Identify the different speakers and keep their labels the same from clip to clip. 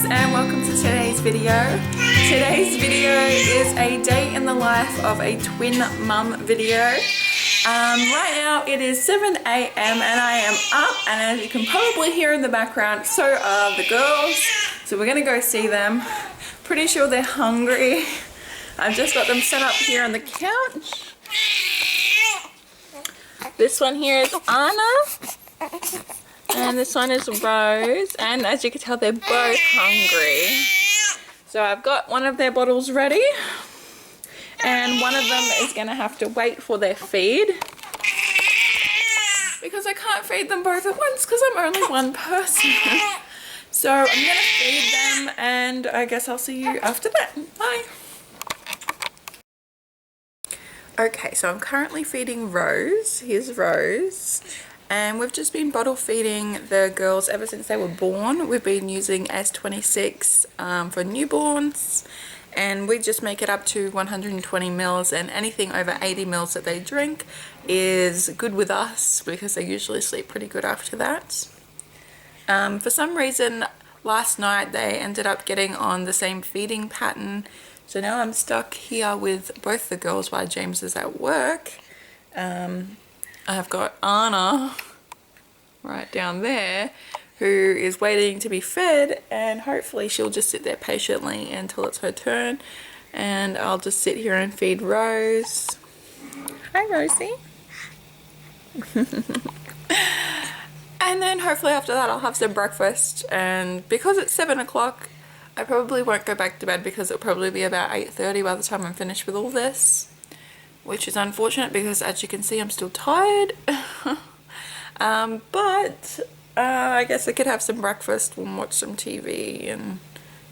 Speaker 1: and welcome to today's video. Today's video is a day in the life of a twin mum video. Right now it is 7 a.m. and I am up, and as you can probably hear in the background, so are the girls. So we're gonna go see them. Pretty sure they're hungry. I've just got them set up here on the couch. This one here is Anna. And this one is Rose, and as you can tell, they're both hungry. So I've got one of their bottles ready, and one of them is going to have to wait for their feed, because I can't feed them both at once because I'm only one person. So I'm going to feed them, and I guess I'll see you after that. Bye. Okay, so I'm currently feeding Rose. Here's Rose. And we've just been bottle feeding the girls ever since they were born. We've been using S26 for newborns, and we just make it up to 120 mils, and anything over 80 mils that they drink is good with us because they usually sleep pretty good after that. For some reason last night they ended up getting on the same feeding pattern, so now I'm stuck here with both the girls while James is at work. I've got Anna right down there who is waiting to be fed, and hopefully she'll just sit there patiently until it's her turn, and I'll just sit here and feed Rose. Hi Rosie. And then hopefully after that I'll have some breakfast, and because it's 7 o'clock I probably won't go back to bed because it'll probably be about 8:30 by the time I'm finished with all this, which is unfortunate because as you can see I'm still tired. But I guess I could have some breakfast and watch some TV and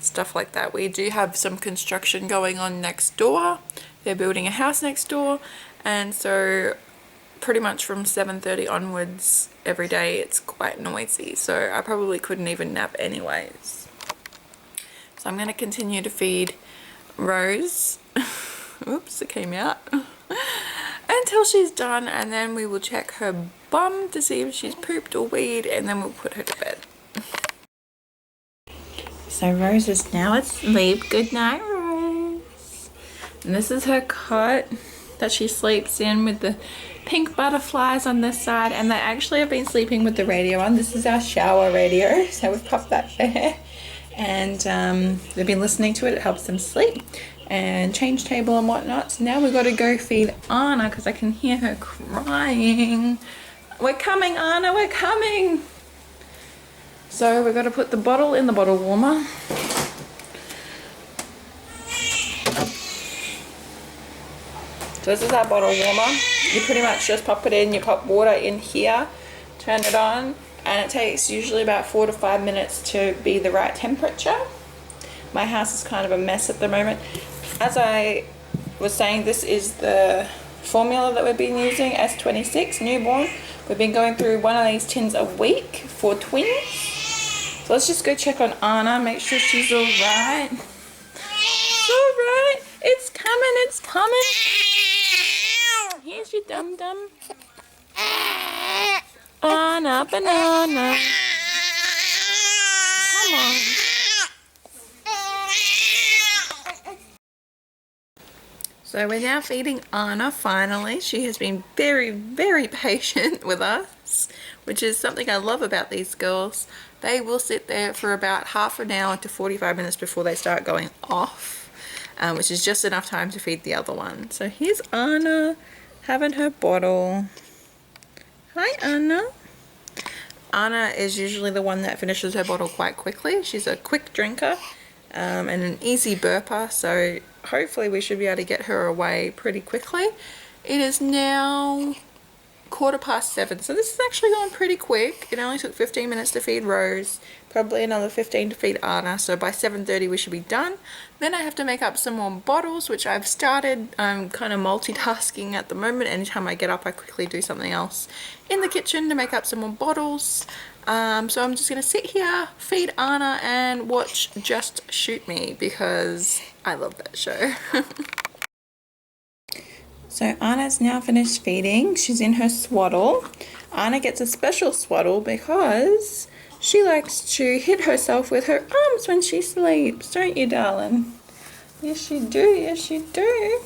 Speaker 1: stuff like that. We do have some construction going on next door. They're building a house next door, and so pretty much from 7:30 onwards every day it's quite noisy, so I probably couldn't even nap anyways. So I'm going to continue to feed Rose. Oops, it came out. Until she's done, and then we will check her bum to see if she's pooped or weed, and then we'll put her to bed. So Rose is now asleep. Good night, Rose. And this is her cot that she sleeps in with the pink butterflies on this side, and they actually have been sleeping with the radio on. This is our shower radio, so we've popped that there, and they've been listening to it. It helps them sleep, and change table and whatnot. So now we've got to go feed Anna because I can hear her crying. We're coming, Anna, we're coming. So we've got to put the bottle in the bottle warmer. So this is our bottle warmer. You pretty much just pop it in, you pop water in here, turn it on, and it takes usually about 4 to 5 minutes to be the right temperature. My house is kind of a mess at the moment. As I was saying, this is the formula that we've been using, S26 newborn. We've been going through one of these tins a week for twins. So let's just go check on Anna, make sure she's alright. It's alright. It's coming, it's coming. Here's your dum-dum. Anna, banana. Come on. So we're now feeding Anna finally. She has been very, very patient with us, which is something I love about these girls. They will sit there for about half an hour to 45 minutes before they start going off, which is just enough time to feed the other one. So here's Anna having her bottle. Hi Anna. Anna is usually the one that finishes her bottle quite quickly. She's a quick drinker and an easy burper, so hopefully we should be able to get her away pretty quickly. It is now 7:15, so this is actually going pretty quick. It only took 15 minutes to feed Rose, probably another 15 to feed Anna, so by 7:30 we should be done. Then I have to make up some more bottles, which I've started. I'm kind of multitasking at the moment. Anytime I get up I quickly do something else in the kitchen to make up some more bottles. So I'm just going to sit here, feed Anna, and watch Just Shoot Me because I love that show. So Anna's now finished feeding. She's in her swaddle. Anna gets a special swaddle because She likes to hit herself with her arms when she sleeps, don't you, darling? Yes, you do. Yes, you do.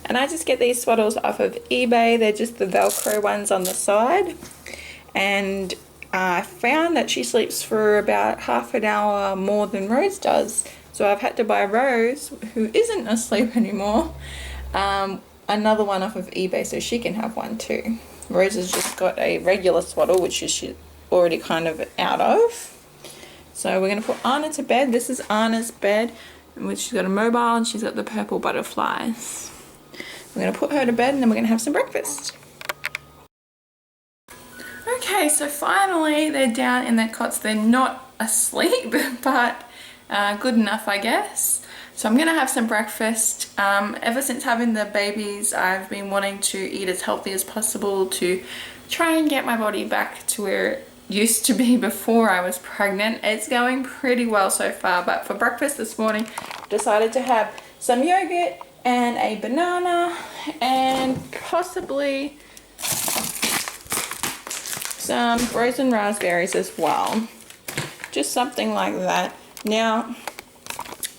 Speaker 1: And I just get these swaddles off of eBay. They're just the Velcro ones on the side. And I found that she sleeps for about half an hour more than Rose does. So I've had to buy Rose, who isn't asleep anymore, another one off of eBay so she can have one too. Rose has just got a regular swaddle, which she's already kind of out of. So we're going to put Anna to bed. This is Anna's bed, in which she's got a mobile and she's got the purple butterflies. We're going to put her to bed and then we're going to have some breakfast. Okay, so finally they're down in their cots. They're not asleep, but good enough, I guess. So I'm going to have some breakfast. Ever since having the babies, I've been wanting to eat as healthy as possible to try and get my body back to where it used to be before I was pregnant. It's going pretty well so far, but for breakfast this morning, decided to have some yogurt and a banana and possibly some frozen raspberries as well. Just something like that. Now,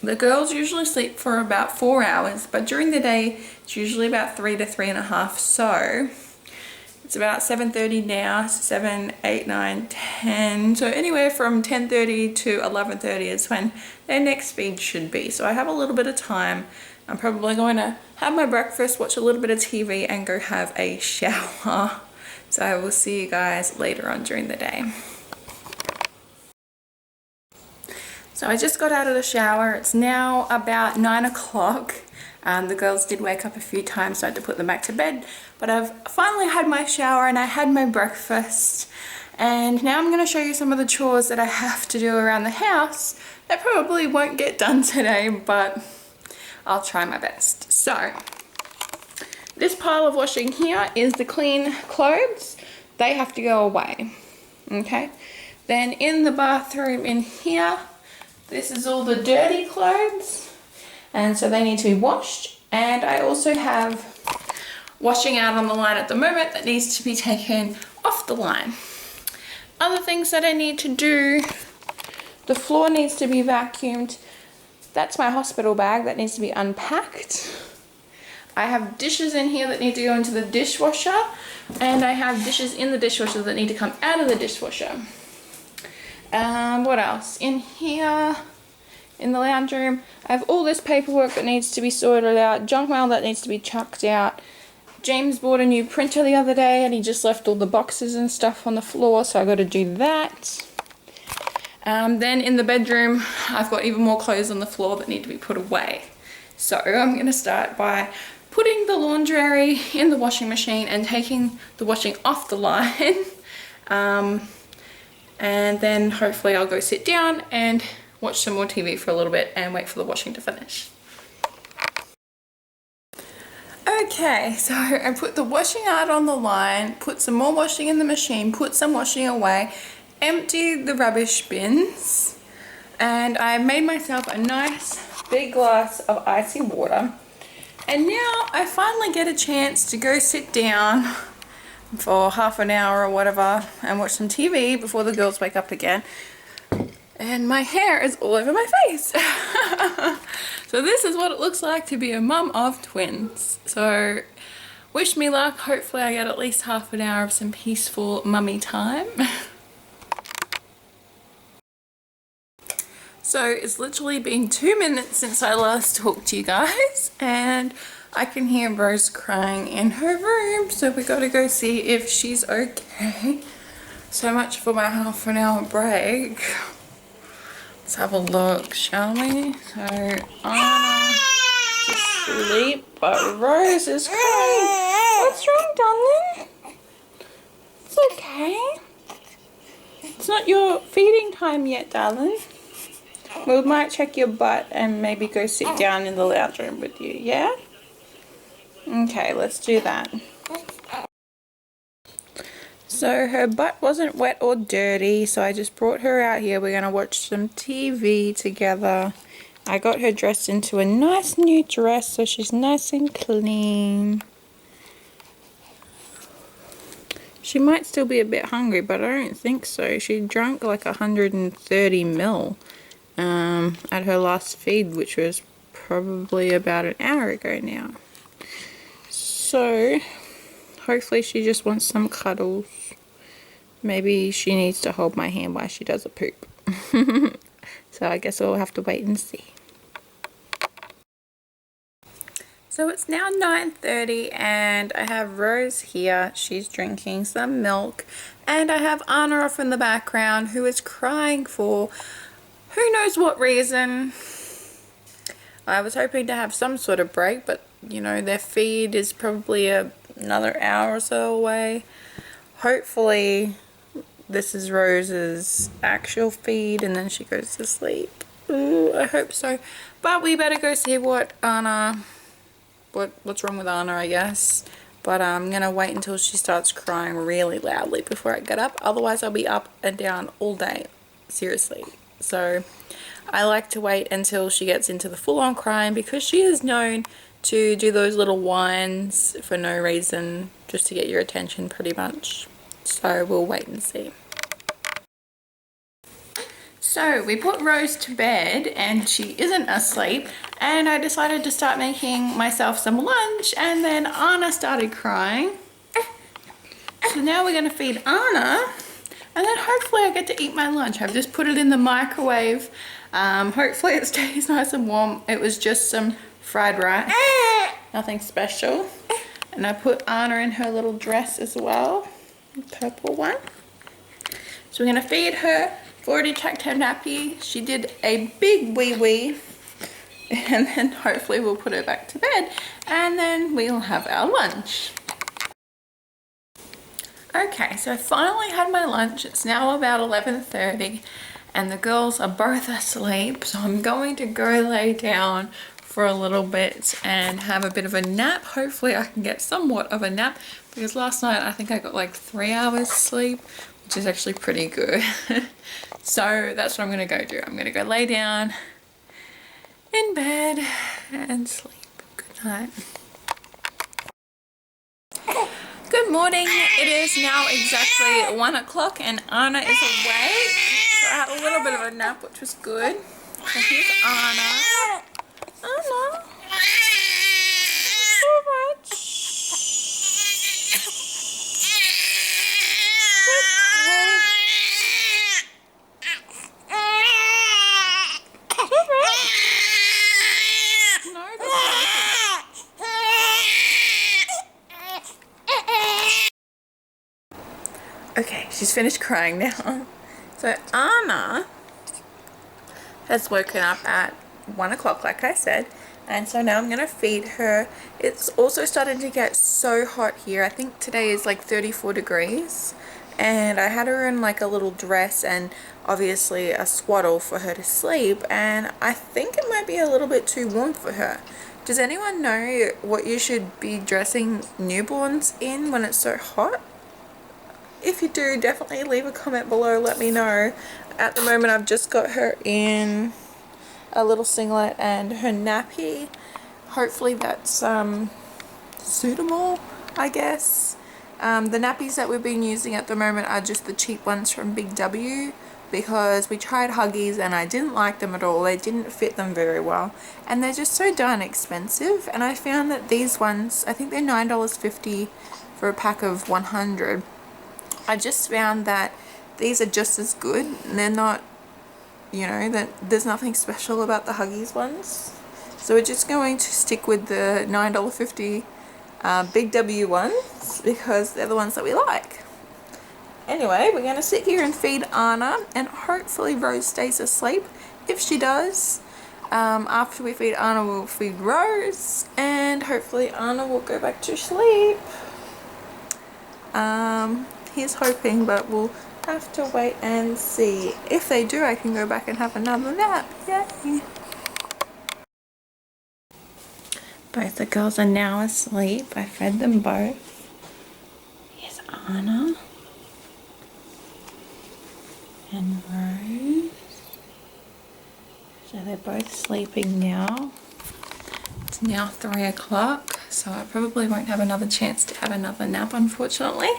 Speaker 1: the girls usually sleep for about 4 hours, but during the day it's usually about 3 to 3.5. So it's about 7:30 now, 7, 8, 9, 10. So anywhere from 10:30 to 11:30 is when their next feed should be. So I have a little bit of time. I'm probably going to have my breakfast, watch a little bit of TV and go have a shower. So I will see you guys later on during the day. So I just got out of the shower. It's now about 9 o'clock. The girls did wake up a few times, so I had to put them back to bed. But I've finally had my shower and I had my breakfast. And now I'm going to show you some of the chores that I have to do around the house. That probably won't get done today, but I'll try my best. So this pile of washing here is the clean clothes. They have to go away. Okay. Then in the bathroom in here, this is all the dirty clothes, and so they need to be washed. And I also have washing out on the line at the moment that needs to be taken off the line. Other things that I need to do, the floor needs to be vacuumed. That's my hospital bag that needs to be unpacked. I have dishes in here that need to go into the dishwasher, and I have dishes in the dishwasher that need to come out of the dishwasher. What else? In here, in the lounge room, I have all this paperwork that needs to be sorted out, junk mail that needs to be chucked out. James bought a new printer the other day and he just left all the boxes and stuff on the floor, so I got to do that. Then in the bedroom, I've got even more clothes on the floor that need to be put away. So I'm going to start by putting the laundry in the washing machine and taking the washing off the line. And then hopefully I'll go sit down and watch some more TV for a little bit and wait for the washing to finish. Okay, so I put the washing out on the line, put some more washing in the machine, put some washing away, emptied the rubbish bins, and I made myself a nice big glass of icy water. And now I finally get a chance to go sit down for half an hour or whatever and watch some TV before the girls wake up again. And my hair is all over my face. So this is what it looks like to be a mum of twins. So wish me luck. Hopefully I get at least half an hour of some peaceful mummy time. So it's literally been 2 minutes since I last talked to you guys, and I can hear Rose crying in her room, so we gotta go see if she's okay. So much for my half an hour break. Let's have a look, shall we? So Anna is asleep, but Rose is crying. What's wrong, darling? It's okay. It's not your feeding time yet, darling. We might check your butt and maybe go sit down in the lounge room with you, yeah? Okay, let's do that. So her butt wasn't wet or dirty, so I just brought her out here. We're going to watch some TV together. I got her dressed into a nice new dress, so she's nice and clean. She might still be a bit hungry, but I don't think so. She drank like 130 ml at her last feed, which was probably about an hour ago now. So hopefully she just wants some cuddles. Maybe she needs to hold my hand while she does a poop. So I guess we'll have to wait and see. So it's now 9:30 and I have Rose here. She's drinking some milk. And I have Anna off in the background who is crying for who knows what reason. I was hoping to have some sort of break, but you know, their feed is probably another hour or so away. Hopefully this is Rose's actual feed and then she goes to sleep. Ooh, I hope so. But we better go see what's wrong with Anna, I guess. But I'm gonna wait until she starts crying really loudly before I get up. Otherwise I'll be up and down all day. Seriously. So I like to wait until she gets into the full-on crying because she is known to do those little whines for no reason, just to get your attention pretty much. So we'll wait and see. So we put Rose to bed and she isn't asleep, and I decided to start making myself some lunch, and then Anna started crying. So now we're going to feed Anna and then hopefully I get to eat my lunch. I've just put it in the microwave. Hopefully it stays nice and warm. It was just some fried rice, nothing special. And I put Anna in her little dress as well, the purple one. So we're going to feed her. I've already checked her nappy. She did a big wee-wee. And then hopefully we'll put her back to bed. And then we'll have our lunch. Okay, so I finally had my lunch. It's now about 11:30 and the girls are both asleep. So I'm going to go lay down for a little bit and have a bit of a nap. Hopefully I can get somewhat of a nap because last night I think I got like 3 hours sleep, which is actually pretty good. So that's what I'm going to go do. I'm going to go lay down in bed and sleep. Good night. Good morning. It is now exactly 1 o'clock and Anna is awake. So I had a little bit of a nap, which was good. So here's Anna. Anna. Alright. Okay, she's finished crying now. So Anna has woken up at 1 o'clock, like I said, and so now I'm going to feed her. It's also starting to get so hot here. I think today is like 34 degrees, and I had her in like a little dress and obviously a swaddle for her to sleep, and I think it might be a little bit too warm for her. Does anyone know what you should be dressing newborns in when it's so hot? If you do, definitely leave a comment below, let me know. At the moment I've just got her in a little singlet and her nappy. Hopefully that's suitable, I guess. The nappies that we've been using at the moment are just the cheap ones from Big W, because we tried Huggies and I didn't like them at all. They didn't fit them very well and they're just so darn expensive, and I found that these ones, I think they're $9.50 for a pack of 100. I just found that these are just as good, and they're not, you know, that there's nothing special about the Huggies ones. So we're just going to stick with the $9.50 Big W ones because they're the ones that we like. Anyway, we're going to sit here and feed Anna, and hopefully Rose stays asleep. If she does, after we feed Anna, we'll feed Rose, and hopefully Anna will go back to sleep. He's hoping, but we'll have to wait and see. If they do, I can go back and have another nap. Yay! Both the girls are now asleep. I fed them both. Here's Anna and Rose. So they're both sleeping now. It's now 3 o'clock, so I probably won't have another chance to have another nap, unfortunately.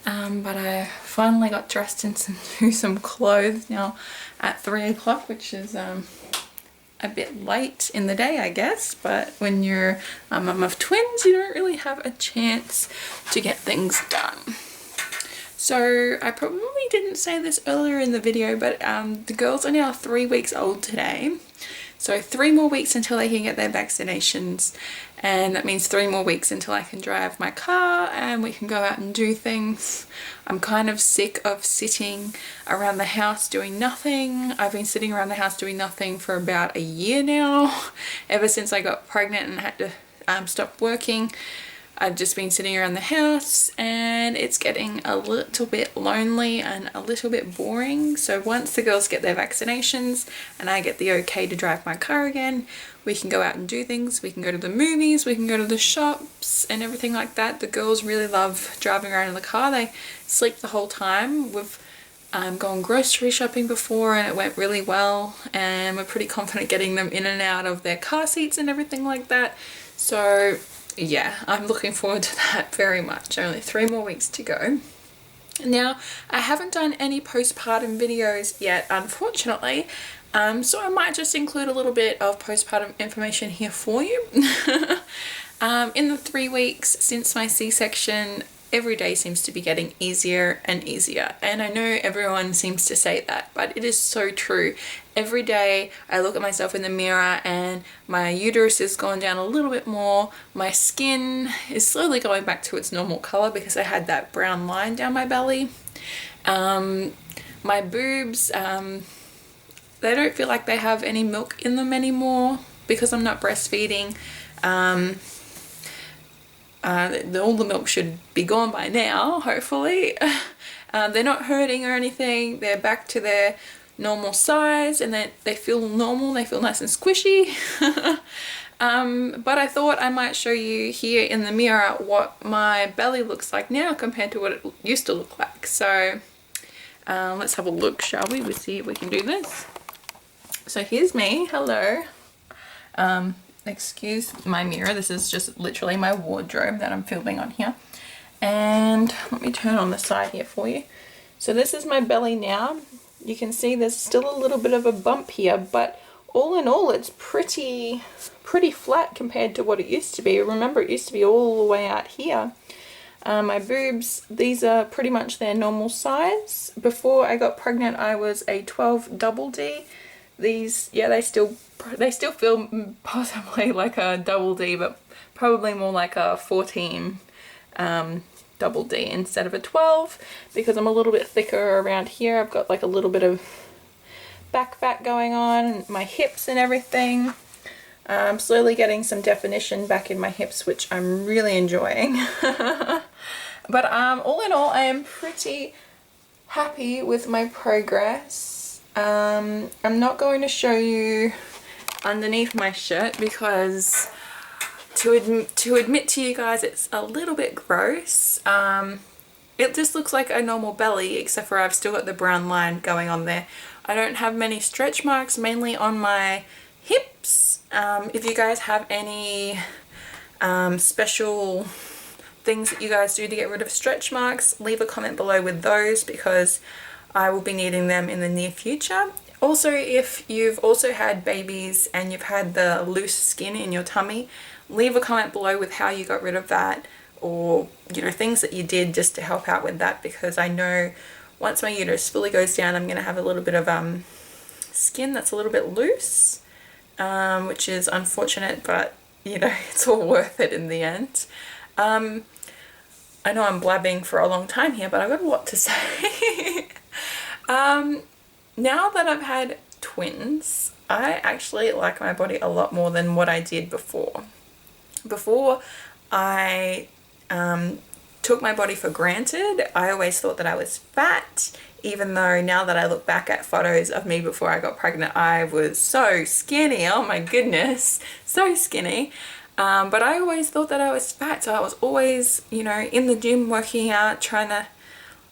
Speaker 1: But I finally got dressed into some clothes now at 3 o'clock, which is a bit late in the day, I guess, but when you're a mum of twins, you don't really have a chance to get things done. So I probably didn't say this earlier in the video, but the girls are now 3 weeks old today. So 3 more weeks until they can get their vaccinations, and that means 3 more weeks until I can drive my car and we can go out and do things. I'm kind of sick of sitting around the house doing nothing. I've been sitting around the house doing nothing for about a year now, ever since I got pregnant and had to stop working. I've just been sitting around the house and it's getting a little bit lonely and a little bit boring. So once the girls get their vaccinations and I get the okay to drive my car again, we can go out and do things. We can go to the movies, we can go to the shops and everything like that. The girls really love driving around in the car. They sleep the whole time. We've gone grocery shopping before and it went really well, and we're pretty confident getting them in and out of their car seats and everything like that. So yeah, I'm looking forward to that very much. Only 3 more weeks to go. Now, I haven't done any postpartum videos yet, unfortunately, so I might just include a little bit of postpartum information here for you. In the 3 weeks since my C-section, every day seems to be getting easier and easier, and I know everyone seems to say that, but it is so true. Every day I look at myself in the mirror and my uterus has gone down a little bit more. My skin is slowly going back to its normal color because I had that brown line down my belly. My boobs, they don't feel like they have any milk in them anymore because I'm not breastfeeding. All the milk should be gone by now, hopefully. They're not hurting or anything. They're back to their normal size and they feel normal. They feel nice and squishy. But I thought I might show you here in the mirror what my belly looks like now compared to what it used to look like. So let's have a look, shall we? We'll see if we can do this. So here's me. Hello. Excuse my mirror, this is just literally my wardrobe that I'm filming on here. And let me turn on the side here for you. So this is my belly now. You can see there's still a little bit of a bump here, but all in all it's pretty flat compared to what it used to be. Remember, it used to be all the way out here. My boobs, these are pretty much their normal size. Before I got pregnant I was a 12 double D. These, yeah, they still feel possibly like a double D, but probably more like a 14 double D instead of a 12, because I'm a little bit thicker around here. I've got like a little bit of back fat going on, my hips and everything. I'm slowly getting some definition back in my hips, which I'm really enjoying. But all in all, I am pretty happy with my progress. I'm not going to show you underneath my shirt because to admit to you guys, it's a little bit gross. It just looks like a normal belly, except for I've still got the brown line going on there. I don't have many stretch marks, mainly on my hips. If you guys have any special things that you guys do to get rid of stretch marks, leave a comment below with those, because I will be needing them in the near future. Also, if you've also had babies and you've had the loose skin in your tummy, leave a comment below with how you got rid of that, or you know, things that you did just to help out with that, because I know once my uterus fully goes down I'm going to have a little bit of skin that's a little bit loose, which is unfortunate, but you know, it's all worth it in the end. I know I'm blabbing for a long time here, but I've got a lot to say. Now that I've had twins, I actually like my body a lot more than what I did before. Before, I took my body for granted. I always thought that I was fat, even though now that I look back at photos of me before I got pregnant, I was so skinny. Oh my goodness, so skinny. But I always thought that I was fat, so I was always, you know, in the gym working out, trying to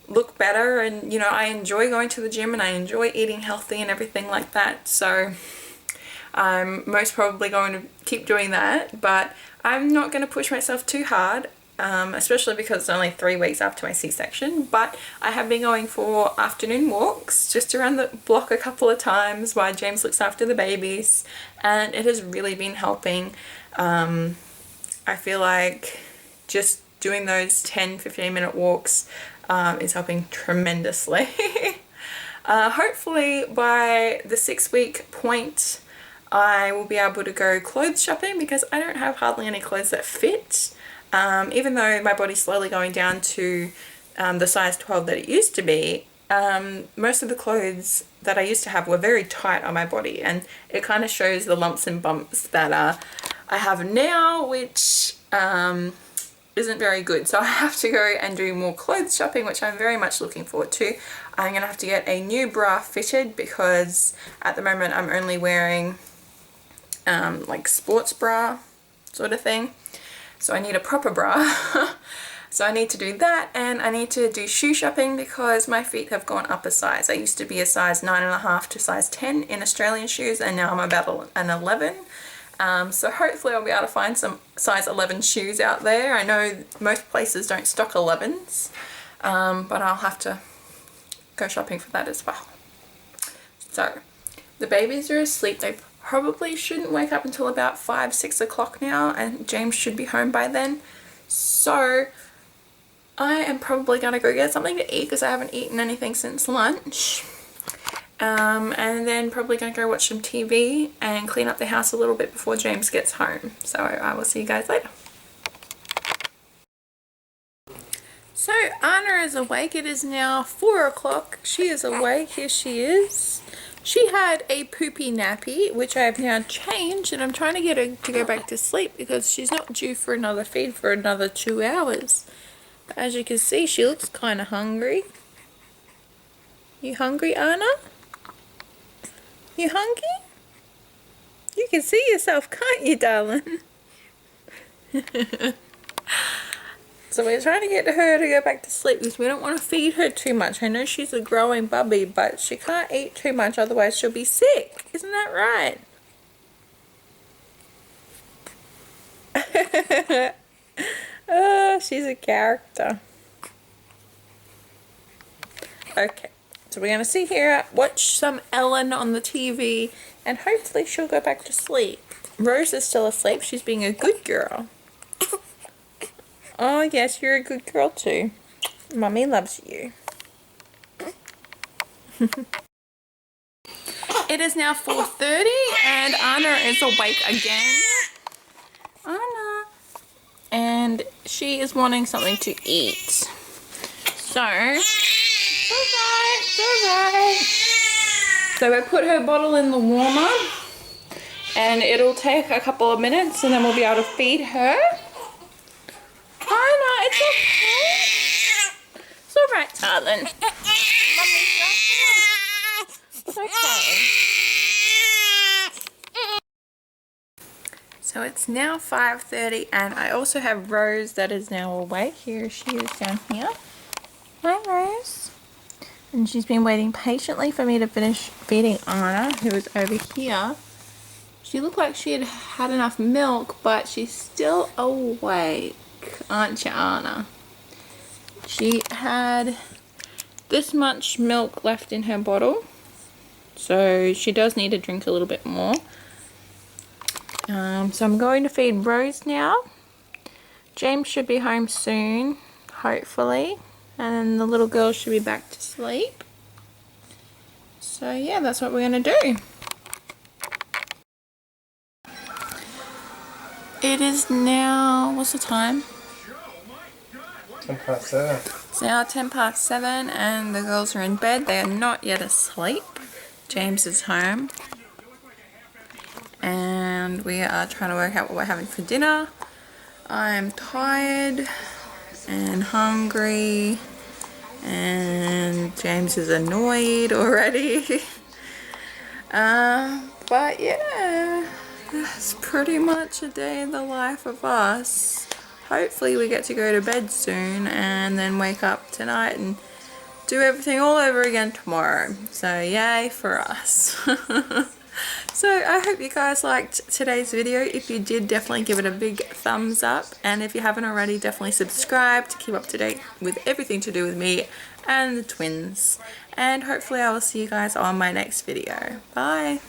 Speaker 1: look better, and you know, I enjoy going to the gym and I enjoy eating healthy and everything like that. So I'm most probably going to keep doing that, but I'm not going to push myself too hard. especially because it's only 3 weeks after my C-section. But I have been going for afternoon walks just around the block a couple of times while James looks after the babies, and it has really been helping. I feel like just doing those 10-15 minute walks is helping tremendously. Hopefully by the 6-week point I will be able to go clothes shopping, because I don't have hardly any clothes that fit. Even though my body's slowly going down to the size 12 that it used to be, most of the clothes that I used to have were very tight on my body, and it kind of shows the lumps and bumps that I have now, which isn't very good. So I have to go and do more clothes shopping, which I'm very much looking forward to. I'm going to have to get a new bra fitted, because at the moment I'm only wearing like sports bra sort of thing. So I need a proper bra. So I need to do that, and I need to do shoe shopping because my feet have gone up a size. I used to be a size 9.5 to size 10 in Australian shoes, and now I'm about an 11. So hopefully I'll be able to find some size 11 shoes out there. I know most places don't stock 11s, but I'll have to go shopping for that as well. So the babies are asleep. They probably shouldn't wake up until about 5-6 o'clock now, and James should be home by then. So I am probably going to go get something to eat, because I haven't eaten anything since lunch. And then probably going to go watch some TV and clean up the house a little bit before James gets home. So I will see you guys later. So Anna is awake. It is now 4 o'clock. She is awake. Here she is. She had a poopy nappy, which I have now changed, and I'm trying to get her to go back to sleep because she's not due for another feed for another 2 hours. But as you can see, she looks kind of hungry. You hungry, Anna? You hungry? You can see yourself, can't you, darling? So we're trying to get her to go back to sleep because we don't want to feed her too much. I know she's a growing bubby, but she can't eat too much, otherwise she'll be sick. Isn't that right? Oh, she's a character. Okay, so we're going to sit here, watch some Ellen on the TV, and hopefully she'll go back to sleep. Rose is still asleep. She's being a good girl. Oh yes, you're a good girl too. Mummy loves you. It is now 4:30 and Anna is awake again. Anna. And she is wanting something to eat. So, it's alright. So we put her bottle in the warmer, and it'll take a couple of minutes, and then we'll be able to feed her. Anna, it's okay. It's alright, darling. It's okay. So it's now 5:30, and I also have Rose that is now awake. Here she is down here. Hi, Rose. And she's been waiting patiently for me to finish feeding Anna, who is over here. She looked like she had had enough milk, but she's still awake. Aren't you, Anna? She had this much milk left in her bottle, so she does need to drink a little bit more. So I'm going to feed Rose now. James should be home soon, hopefully, and the little girl should be back to sleep. So yeah, that's what we're going to do. It is now, what's the time?
Speaker 2: 7:10.
Speaker 1: It's now 7:10 and the girls are in bed. They are not yet asleep. James is home. And we are trying to work out what we're having for dinner. I'm tired and hungry. And James is annoyed already. But yeah, that's pretty much a day in the life of us. Hopefully we get to go to bed soon and then wake up tonight and do everything all over again tomorrow. So yay for us. So I hope you guys liked today's video. If you did, definitely give it a big thumbs up, and if you haven't already, definitely subscribe to keep up to date with everything to do with me and the twins. And hopefully I will see you guys on my next video. Bye!